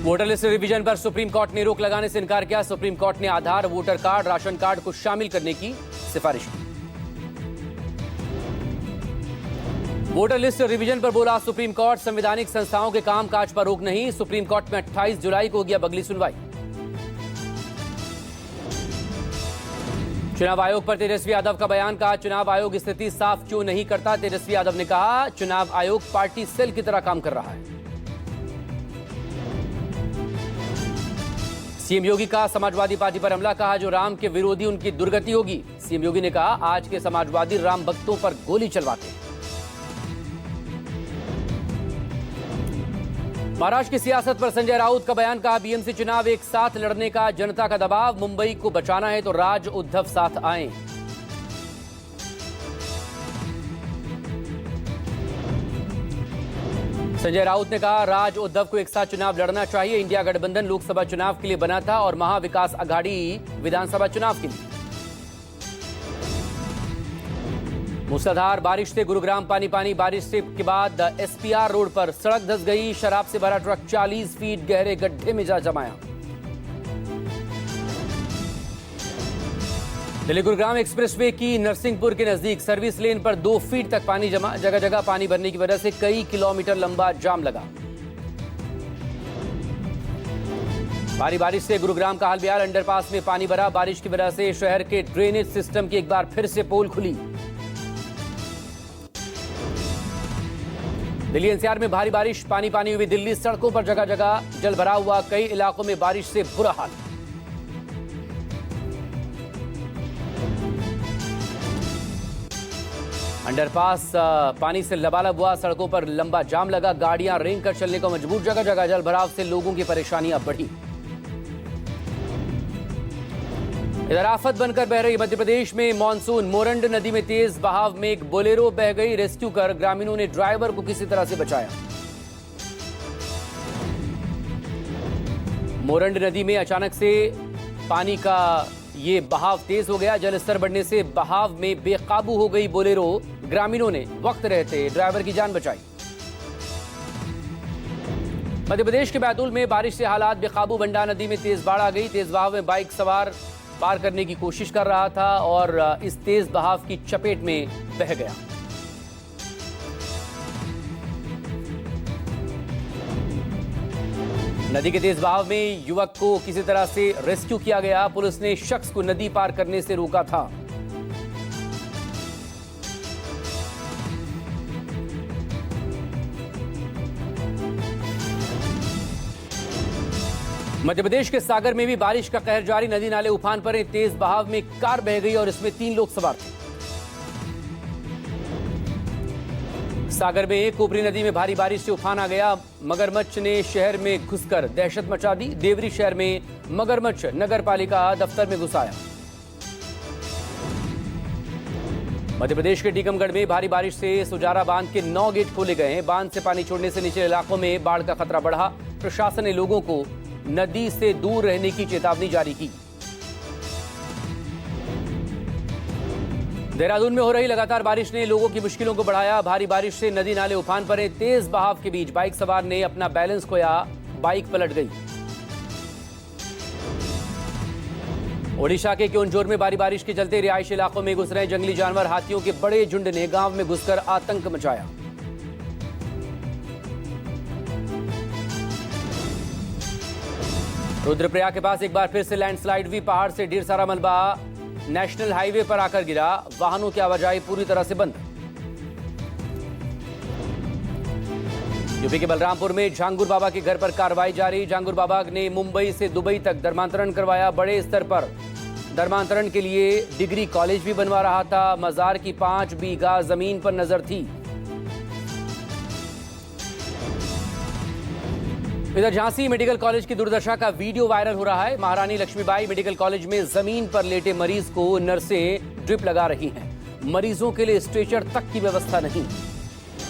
Voter list revision पर supreme court ने रोक लगाने से इनकार किया। सुप्रीम कोर्ट ने आधार, वोटर कार्ड, राशन कार्ड को शामिल करने की सिफारिश की। वोटर लिस्ट रिवीजन पर बोला सुप्रीम कोर्ट, संवैधानिक संस्थाओं के कामकाज पर रोक नहीं। सुप्रीम कोर्ट में 28 जुलाई को होगी अब अगली सुनवाई। चुनाव आयोग पर तेजस्वी यादव का बयान, कहा चुनाव आयोग स्थिति साफ क्यों नहीं करता। तेजस्वी यादव ने कहा चुनाव आयोग पार्टी सेल की तरह काम कर रहा है। सीएम योगी का समाजवादी पार्टी पर हमला, कहा जो राम के विरोधी उनकी दुर्गति होगी। सीएम योगी ने कहा आज के समाजवादी राम भक्तों पर गोली चलवाते। महाराष्ट्र की सियासत पर संजय राउत का बयान, कहा बीएमसी चुनाव एक साथ लड़ने का जनता का दबाव, मुंबई को बचाना है तो राज उद्धव साथ आए। संजय राउत ने कहा राज उद्धव को एक साथ चुनाव लड़ना चाहिए। इंडिया गठबंधन लोकसभा चुनाव के लिए बना था और महाविकास आघाड़ी विधानसभा चुनाव के लिए। मूसलाधार बारिश से गुरुग्राम पानी पानी, बारिश से के बाद एसपीआर रोड पर सड़क धंस गई। शराब से भरा ट्रक 40 फीट गहरे गड्ढे में जा जमाया। दिल्ली गुरुग्राम एक्सप्रेसवे की नरसिंहपुर के नजदीक सर्विस लेन पर 2 फीट तक पानी जमा। जगह जगह पानी भरने की वजह से कई किलोमीटर लंबा जाम लगा। भारी बारिश से गुरुग्राम का हाल बेहाल, अंडरपास में पानी भरा। बारिश की वजह से शहर के ड्रेनेज सिस्टम की एक बार फिर से पोल खुली। दिल्ली एनसीआर में भारी बारिश, पानी पानी हुई दिल्ली, सड़कों पर जगह जगह जल भरा हुआ। कई इलाकों में बारिश से बुरा हाल। अंडरपास पानी से लबालब हुआ, सड़कों पर लंबा जाम लगा। गाड़ियां रेंग कर चलने को मजबूर। जगह जगह जल भराव से लोगों की परेशानियां बढ़ी। इधर आफत बनकर बह रही मध्य प्रदेश में मानसून। मोरंड नदी में तेज बहाव में एक बोलेरो बह गई। रेस्क्यू कर ग्रामीणों ने ड्राइवर को किसी तरह से बचाया। मोरंड नदी में अचानक से पानी का ये बहाव तेज हो गया। जलस्तर बढ़ने से बहाव में बेकाबू हो गई बोलेरो। ग्रामीणों ने वक्त रहते ड्राइवर की जान बचाई। मध्य प्रदेश के बैतूल में बारिश से हालात बेकाबू। बंडा नदी में तेज बाढ़ आ गई। तेज बहाव में बाइक सवार पार करने की कोशिश कर रहा था और इस तेज बहाव की चपेट में बह गया। नदी के तेज बहाव में युवक को किसी तरह से रेस्क्यू किया गया। पुलिस ने शख्स को नदी पार करने से रोका था। मध्य प्रदेश के सागर में भी बारिश का कहर जारी। नदी नाले उफान पर। तेज बहाव में कार बह गई और इसमें 3 लोग सवार थे। सागर में कोपरी नदी में भारी बारिश से उफान आ गया। मगरमच्छ ने शहर में घुसकर दहशत मचा दी। देवरी शहर में मगरमच्छ नगर पालिका दफ्तर में घुस आया। मध्य प्रदेश के टीकमगढ़ में भारी बारिश से सुजारा बांध के 9 गेट खोले गए हैं। बांध से पानी छोड़ने से निचले इलाकों में बाढ़ का खतरा बढ़ा। प्रशासन ने लोगों को नदी से दूर रहने की चेतावनी जारी की। देहरादून में हो रही लगातार बारिश ने लोगों की मुश्किलों को बढ़ाया। भारी बारिश से नदी नाले उफान पर है। तेज बहाव के बीच बाइक सवार ने अपना बैलेंस खोया, बाइक पलट गई। ओडिशा के क्योंझोर में भारी बारिश के चलते रिहायशी इलाकों में घुस रहे जंगली जानवर। हाथियों के बड़े झुंड ने गांव में घुसकर आतंक मचाया। रुद्रप्रयाग के पास एक बार फिर से लैंडस्लाइड हुई। पहाड़ से ढेर सारा मलबा नेशनल हाईवे पर आकर गिरा। वाहनों की आवाजाही पूरी तरह से बंद। यूपी के बलरामपुर में झांगुर बाबा के घर पर कार्रवाई जारी। झांगुर बाबा ने मुंबई से दुबई तक धर्मांतरण करवाया। बड़े स्तर पर धर्मांतरण के लिए डिग्री कॉलेज भी बनवा रहा था। मजार की 5 बीघा जमीन पर नजर थी। इधर झांसी मेडिकल कॉलेज की दुर्दशा का वीडियो वायरल हो रहा है। महारानी लक्ष्मीबाई मेडिकल कॉलेज में जमीन पर लेटे मरीज को नर्सें ड्रिप लगा रही हैं। मरीजों के लिए स्ट्रेचर तक की व्यवस्था नहीं।